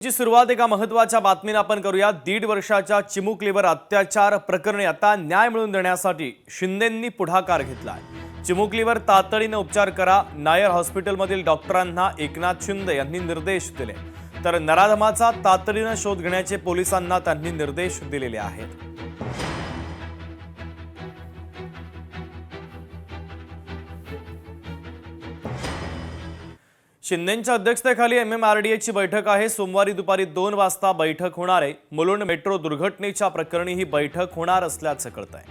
जी सुरुवात एका महत्त्वाच्या बातमीने आपण करूया। 1.5 वर्षाच्या चिमुकलीवर अत्याचार प्रकरणी आता न्याय मिळवून देण्यासाठी शिंदेंनी पुढाकार घेतला आहे। चिमुकलीवर तातडीने उपचार करा, नायर हॉस्पिटलमधील डॉक्टरांना एकनाथ शिंदे यांनी निर्देश दिले। तर नराधमाचा तातडीने शोध घेण्याचे पोलिसांना त्यांनी निर्देश दिलेले आहेत। शिंदेंच्या अध्यक्षतेखाली MMRDAची बैठक आहे। सोमवारी दुपारी 2 वाजता बैठक होणार आहे। मुलुंड मेट्रो दुर्घटनेच्या प्रकरणी ही बैठक होणार असल्याचं कळतंय।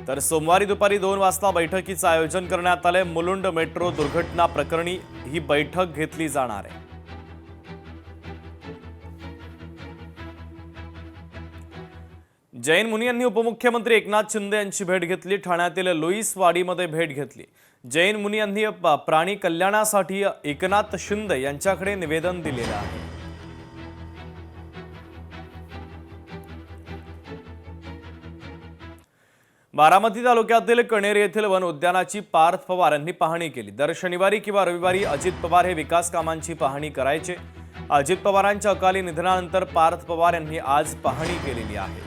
तर सोमवारी दुपारी 2 वाजता बैठकीचं आयोजन करण्यात आलंय। मुलुंड मेट्रो दुर्घटना प्रकरणी ही बैठक घेतली जाणार आहे। जैन मुनी यांनी उपमुख्यमंत्री एकनाथ शिंदे यांची भेट घेतली। ठाण्यातील लुईसवाडीमध्ये भेट घेतली। जैन मुनी यांनी प्राणी कल्याणासाठी एकनाथ शिंदे यांच्याकडे निवेदन दिलेलं आहे। बारामती तालुक्यातील कणेर येथील वन उद्यानाची पार्थ पवार यांनी पाहणी केली। दर शनिवारी किंवा रविवारी अजित पवार हे विकास कामांची पाहणी करायचे। अजित पवारांच्या अकाली निधनानंतर पार्थ पवार यांनी आज पाहणी केलेली आहे।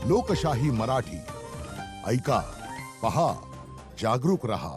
लोकशाही मराठी ऐका, पहा, जागरूक रहा।